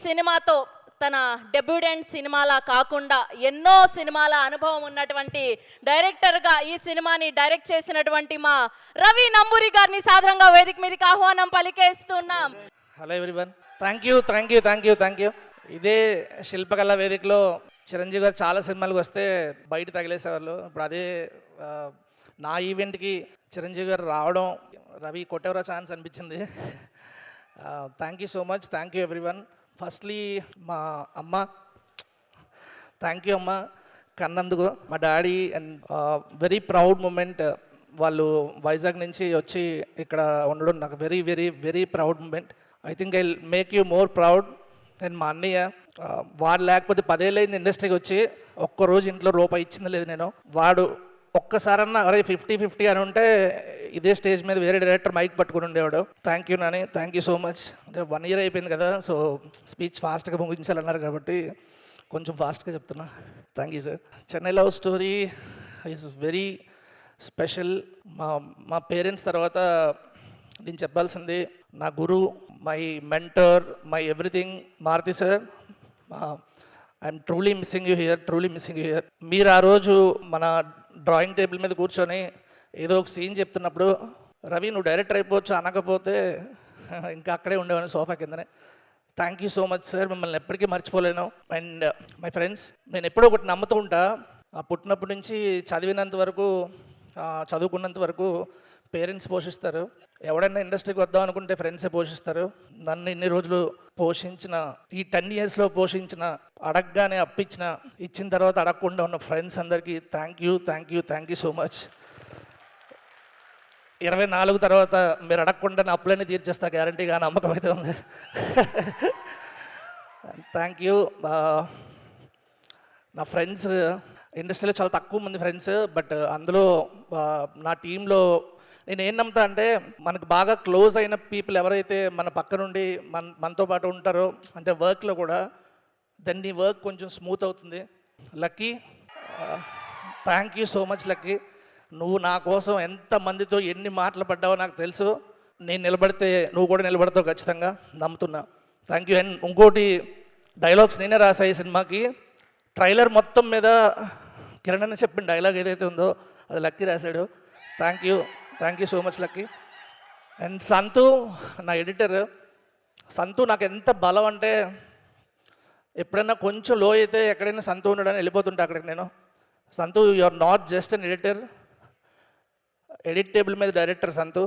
సినిమాతో తన డెబ్యూటెంట్ సినిమాలా కాకుండా ఎన్నో సినిమాల అనుభవం ఉన్నటువంటి డైరెక్టర్గా ఈ సినిమాని డైరెక్ట్ చేసినటువంటి మా రవి నంబూరి గారిని సాధారణంగా వేదిక మీదకి ఆహ్వానం పలికేస్తున్నాం. Hello everyone, thank you. ఇదే శిల్పకళ వేదికలో చిరంజీవి గారు చాలా సినిమాలకు వస్తే బయట తగిలేసేవాళ్ళు. ఇప్పుడు అదే నా ఈవెంట్కి చిరంజీవి గారు రావడం రవి కొట్టెవరా ఛాన్స్ అనిపించింది. Thank you so much, thank you everyone. Firstly మా అమ్మ, థ్యాంక్ యూ అమ్మ కన్నందుకు. మా daddy and very proud moment. వాళ్ళు వైజాగ్ నుంచి వచ్చి ఇక్కడ ఉండడం నాకు very very very proud moment. I think I make you more proud. And మా అన్నయ్య, వాడు లేకపోతే 10 ఏళ్ళైంది ఇండస్ట్రీకి వచ్చి ఒక్కరోజు ఇంట్లో రూపాయి ఇచ్చింది లేదు నేను. వాడు ఒక్కసారన్నా అరే 50-50 అని ఉంటే ఇదే స్టేజ్ మీద వేరే డైరెక్టర్ మైక్ పట్టుకుని ఉండేవాడు. Thank you Nani, thank you so much. అంటే 1 ఇయర్ అయిపోయింది కదా, సో స్పీచ్ ఫాస్ట్గా ముగించాలన్నారు కాబట్టి కొంచెం ఫాస్ట్గా చెప్తున్నా. Thank you sir. Chennai love story is very special. మా పేరెంట్స్ తర్వాత నేను చెప్పాల్సింది నా guru, my mentor, my everything Maruthi sir. I'm truly missing you here. మీరు ఆ రోజు మన డ్రాయింగ్ టేబుల్ మీద కూర్చొని ఏదో ఒక సీన్ చెప్తున్నప్పుడు రవి నువ్వు డైరెక్టర్ అయిపోవచ్చు అనకపోతే ఇంకా అక్కడే ఉండేవాడిని సోఫా కిందనే. Thank you so much sir, మిమ్మల్ని ఎప్పటికీ మర్చిపోలేను. అండ్ మై ఫ్రెండ్స్, నేను ఎప్పుడో ఒకటి నమ్ముతూ ఉంటా, పుట్టినప్పటి నుంచి చదివినంత వరకు, చదువుకున్నంత వరకు పేరెంట్స్ పోషిస్తారు. ఎవడైనా ఇండస్ట్రీకి వద్దాం అనుకుంటే ఫ్రెండ్సే పోషిస్తారు. నన్ను ఇన్ని రోజులు పోషించిన, ఈ 10 ఇయర్స్లో పోషించిన, అడగగానే అప్పించిన, ఇచ్చిన తర్వాత అడగకుండా ఉన్న ఫ్రెండ్స్ అందరికీ థ్యాంక్ యూ సో మచ్. 24 తర్వాత మీరు అడగకుండా నా అప్పులన్నీ తీర్చేస్తా గ్యారంటీగా, నమ్మకం అయితే ఉంది. Thank you. నా ఫ్రెండ్స్ ఇండస్ట్రీలో చాలా తక్కువ మంది ఫ్రెండ్స్, బట్ అందులో నా టీంలో నేను ఏం నమ్ముతా అంటే మనకు బాగా క్లోజ్ అయిన పీపుల్ ఎవరైతే మన పక్క నుండి మనతో పాటు ఉంటారో, అంటే వర్క్లో కూడా, దెన్ నీ వర్క్ కొంచెం స్మూత్ అవుతుంది. Lucky, thank you so much lucky. నువ్వు నా కోసం ఎంతమందితో ఎన్ని మాటలు పడ్డావో నాకు తెలుసు. నేను నిలబడితే నువ్వు కూడా నిలబడతావు ఖచ్చితంగా, నమ్ముతున్నా. Thank you. అండ్ ఇంకోటి, డైలాగ్స్ నేనే రాసా ఈ సినిమాకి. ట్రైలర్ మొత్తం మీద కిరణ్ అని చెప్పిన డైలాగ్ ఏదైతే ఉందో అది లక్కీ రాశాడు. Thank you so much lucky. And సంతు, నా ఎడిటర్. సంతు నాకు ఎంత బలం అంటే, ఎప్పుడైనా కొంచెం లో అయితే ఎక్కడైనా సంతు ఉండడానికి వెళ్ళిపోతుంటా అక్కడికి నేను. Santhu, you are not just an editor, edit table మీద డైరెక్టర్ సంతు.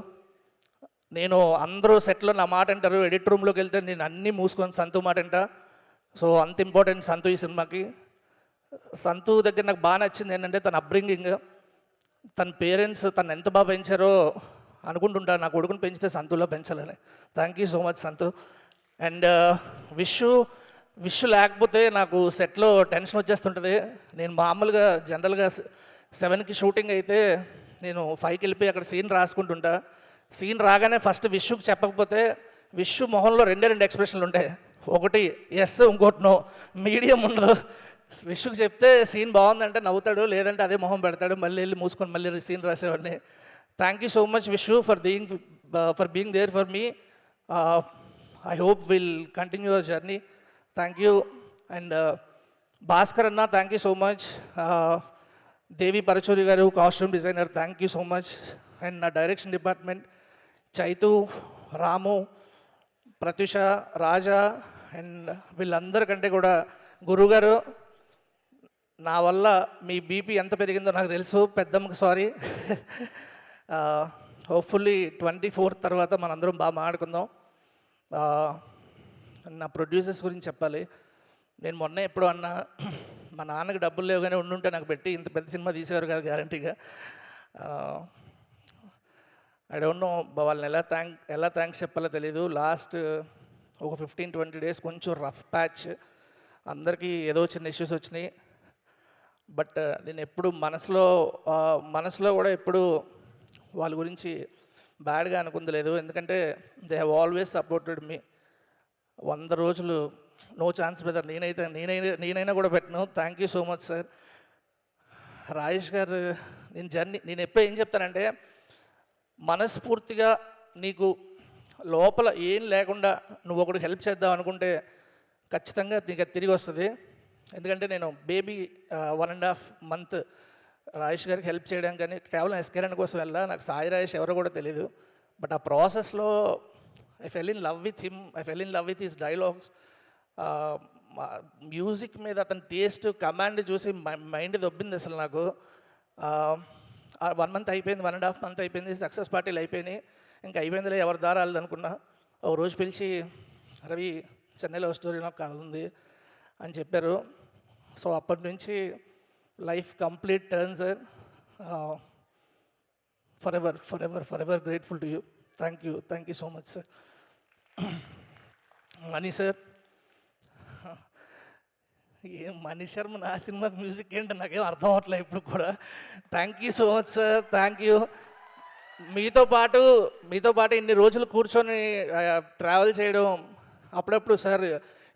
నేను అందరూ సెట్లో నా మాట అంటారు, ఎడిట్ రూమ్లోకి వెళ్తే నేను అన్నీ మూసుకొని సంతు మాట అంటా. సో అంత ఇంపార్టెంట్ సంతు ఈ సినిమాకి. సంతు దగ్గర నాకు బాగా నచ్చింది ఏంటంటే తన అప్బ్రింగింగ్, తన పేరెంట్స్ తను ఎంత బాగా పెంచారో అనుకుంటుంటా, నా కొడుకుని పెంచితే సంతులో పెంచాలని. Thank you so much Santhu. And wish లేకపోతే నాకు సెట్లో టెన్షన్ వచ్చేస్తుంటుంది. నేను మామూలుగా జనరల్గా 7కి షూటింగ్ అయితే నేను 5కి వెళ్ళిపోయి అక్కడ సీన్ రాసుకుంటుంటా. సీన్ రాగానే ఫస్ట్ విష్కి చెప్పకపోతే విష్ మొహంలో 2 ఎక్స్ప్రెషన్లు ఉంటాయి. ఒకటి ఎస్, ఇంకోటి నో, మీడియం ఉండదు. విష్కి చెప్తే సీన్ బాగుందంటే నవ్వుతాడు, లేదంటే అదే మొహం పెడతాడు, మళ్ళీ వెళ్ళి మూసుకొని మళ్ళీ సీన్ రాసేవాడిని. Thank you so much wish for being there for me. I hope will continue your journey. Thank you. And Bhaskar అన్న, thank you so much. Devi Paruchuri గారు, costume designer, thank you so much. And నా direction department Chaitu, Ramu, Pratyusha, Raja, and వీళ్ళందరికంటే కూడా గురుగారు, నా వల్ల మీ BP ఎంత పెరిగిందో నాకు తెలుసు. పెద్దమ్మకి సారీ. హోప్ఫుల్లీ 24th తర్వాత మనందరం బాగా మాట్లాడుకుందాం. నా ప్రొడ్యూసర్స్ గురించి చెప్పాలి. నేను మొన్న ఎప్పుడు అన్నా, మా నాన్నకి డబ్బులు లేవు కానీ ఉండుంటే నాకు పెట్టి ఇంత పెద్ద సినిమా తీసేవారు కదా గ్యారంటీగా. ఐ డోంట్ నో వాళ్ళని ఎలా థ్యాంక్స్ చెప్పాలో తెలీదు. లాస్ట్ ఒక 15-20 డేస్ కొంచెం రఫ్ ప్యాచ్, అందరికీ ఏదో చిన్న ఇష్యూస్ వచ్చినాయి. బట్ నేను ఎప్పుడు మనసులో కూడా ఎప్పుడు వాళ్ళ గురించి బ్యాడ్గా అనుకుంది లేదు. ఎందుకంటే they have always supported me. 100 రోజులు నో ఛాన్స్ బ్రదర్, నేనైనా కూడా పెట్టను. Thank you so much sir. Rajesh గారు, నేను ఎప్పుడు ఏం చెప్తానంటే, మనస్ఫూర్తిగా నీకు లోపల ఏం లేకుండా నువ్వు ఒకటి హెల్ప్ చేద్దాం అనుకుంటే ఖచ్చితంగా ఇంకా తిరిగి వస్తుంది. ఎందుకంటే నేను బేబీ 1.5 month రాజేష్ గారికి హెల్ప్ చేయడానికి కానీ కేవలం ఎస్కేరన్ కోసం వెళ్ళా. నాకు సాయి రాజేష్ ఎవరో కూడా తెలీదు. బట్ ఆ ప్రాసెస్లో I fell in love with him, I fell in love with his dialogues. Music మీద అతని టేస్ట్ కమాండ్ చూసి మైండ్ దొబ్బింది అసలు నాకు. 1 month అయిపోయింది, 1.5 month అయిపోయింది, సక్సెస్ పార్టీలు అయిపోయినాయి, ఇంకా అయిపోయిందిలే ఎవరి దారాలు అనుకున్నా. ఒక రోజు పిలిచి రవి చెన్నైలో స్టోరీ నాకు కావాలి అని చెప్పారు. సో అప్పటి నుంచి life complete turn sir. For ever grateful to you. Thank you so much sir. Money sir, ఏం మనీ శర్మ నా సినిమాకి మ్యూజిక్ ఏంటో నాకేం అర్థం అవ్వట్లేదు ఇప్పుడు కూడా. Thank you so much sir, thank you. మీతో పాటు ఇన్ని రోజులు కూర్చొని ట్రావెల్ చేయడం, అప్పుడప్పుడు సార్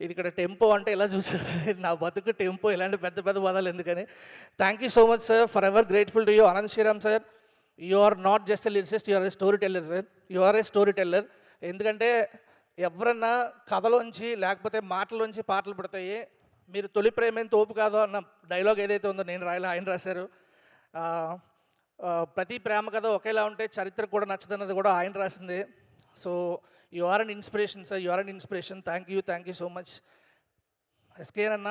ఇది ఇక్కడ టెంపో అంటే ఇలా చూసారు, నా బతుకు టెంపో, ఇలాంటి పెద్ద పెద్ద పదాలు ఎందుకని. Thank you so much sir, for ever grateful to you. Anand Sriram sir, you are not just a lyricist, you are a story teller sir. You are a story teller. ఎందుకంటే ఎవరన్నా కథలోంచి లేకపోతే మాటలోంచి పాటలు పడతాయి. మీరు తొలి ప్రేమేం తోపు కాదు అన్న డైలాగ్ ఏదైతే ఉందో నేను రాయలే, ఆయన రాశారు. ప్రతి ప్రేమ కథ ఒకేలా ఉంటే చరిత్ర కూడా నచ్చదన్నది కూడా ఆయన రాసింది. So you are an inspiration sir, you are an inspiration. Thank you so much. SKR అన్న,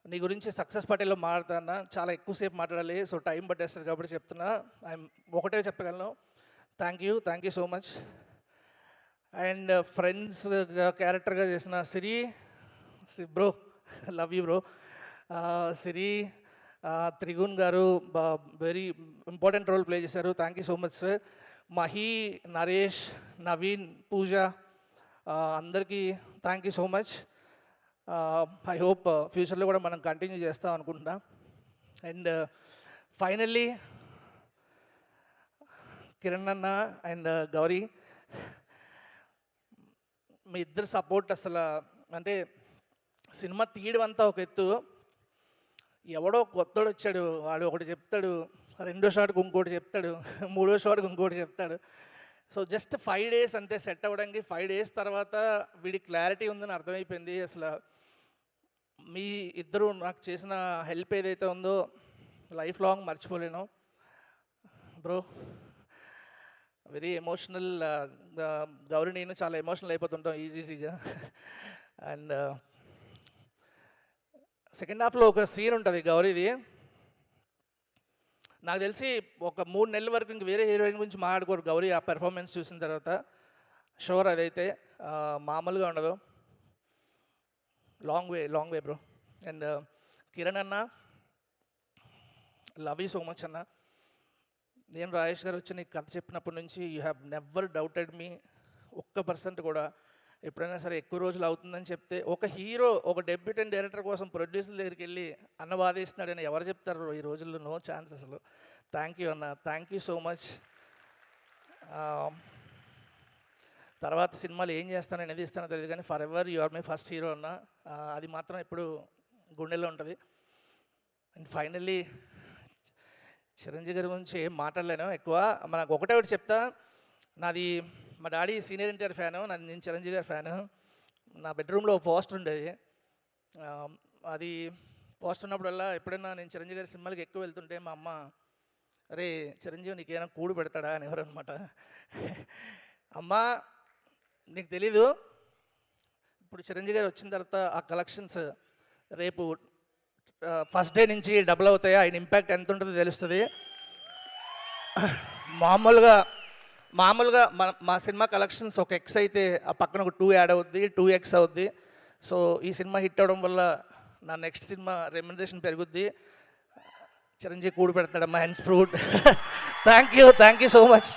నీ గురించి సక్సెస్ పార్టీలో మాట్లాడుతున్నా, చాలా ఎక్కువసేపు మాట్లాడాలి, సో టైం పట్టేస్తుంది కాబట్టి చెప్తున్నా. ఒకటే చెప్పగలను, thank you so much. And friends క్యారెక్టర్గా చేసిన Siri bro, love you bro. Siri, Trigun గారు వెరీ ఇంపార్టెంట్ రోల్ ప్లే చేశారు. Thank you so much sir. Mahi, Naresh, Naveen, Pooja, అందరికీ thank you so much. I hope ఫ్యూచర్లో కూడా మనం కంటిన్యూ చేస్తాం అనుకుంటున్నా. అండ్ ఫైనల్లీ కిరణ్ అన్న అండ్ గౌరీ, మీ ఇద్దరు సపోర్ట్ అసలు, అంటే సినిమా తీయడం అంతా ఒక ఎత్తు, ఎవడో కొత్తడు వచ్చాడు, వాడు ఒకటి చెప్తాడు, రెండో షాట్కి ఇంకోటి చెప్తాడు, మూడో షాట్కి ఇంకోటి చెప్తాడు. సో జస్ట్ 5 days అంతే సెట్ అవ్వడానికి. 5 days తర్వాత వీడి క్లారిటీ ఉందని అర్థమైపోయింది. అసలు మీ ఇద్దరు నాకు చేసిన హెల్ప్ ఏదైతే ఉందో లైఫ్ లాంగ్ మర్చిపోలేను బ్రో. Very emotional. గౌరీ నేను చాలా ఎమోషనల్ అయిపోతుంటాం ఈజీగా. అండ్ సెకండ్ హాఫ్లో ఒక సీన్ ఉంటుంది గౌరీది, నాకు తెలిసి ఒక 3 నెలల వరకు ఇంక వేరే హీరోయిన్ గురించి మాట్లాడుకోరు గౌరీ ఆ పెర్ఫార్మెన్స్ చూసిన తర్వాత. షూర్ అదైతే మామూలుగా ఉండదు. Long way bro. And Kiran అన్న, లవ్ యూ సో మచ్ అన్న. నేను రాజేష్ గారు వచ్చి నీకు కథ చెప్పినప్పటి నుంచి యూ హ్యావ్ నెవర్ డౌటెడ్ మీ 1% కూడా. ఎప్పుడైనా సరే ఎక్కువ రోజులు అవుతుందని చెప్తే, ఒక హీరో ఒక డెబ్యూటెంట్ డైరెక్టర్ కోసం ప్రొడ్యూసర్ దగ్గరికి వెళ్ళి అన్న బాధేస్తున్నాడని ఎవరు చెప్తారు ఈ రోజుల్లో? నో ఛాన్స్ అసలు. థ్యాంక్ యూ అన్న, థ్యాంక్ యూ సో మచ్. తర్వాత సినిమాలు ఏం చేస్తానో అనేది ఇస్తానో తెలియదు కానీ for ever you are my first hero అన్న, అది మాత్రం ఎప్పుడు గుండెల్లో ఉంటుంది. అండ్ ఫైనల్లీ చిరంజీవి గారి గురించి ఏం మాట్లాడలేను ఎక్కువ. మనకు ఒకటే ఒకటి చెప్తా, నాది మా డాడీ సీనియర్ ఎన్టీఆర్ ఫ్యాను, నేను చిరంజీవి గారి ఫ్యాను. నా బెడ్రూమ్లో పోస్టర్ ఉండేది. అది పోస్టర్ ఉన్నప్పుడల్లా ఎప్పుడైనా నేను చిరంజీవి గారి సినిమాలకి ఎక్కువ వెళ్తుంటే మా అమ్మ, అరే చిరంజీవి నీకేమైనా కూడు పెడతాడా అని ఎవరు అనమాట. అమ్మ నీకు తెలీదు, ఇప్పుడు చిరంజీవి గారు వచ్చిన తర్వాత ఆ కలెక్షన్స్ రేపు ఫస్ట్ డే నుంచి డబుల్ అవుతాయి, ఆయన ఇంపాక్ట్ ఎంత ఉంటుందో తెలుస్తుంది. మామూలుగా మా సినిమా కలెక్షన్స్ ఒక X అయితే ఆ పక్కన ఒక 2 యాడ్ అవుద్ది, 2X అవుద్ది. సో ఈ సినిమా హిట్ అవ్వడం వల్ల నా నెక్స్ట్ సినిమా రెమ్యునరేషన్ పెరుగుద్ది. చిరంజీవి కూడు పెడతాడమ్మా hence proved. Thank you so much.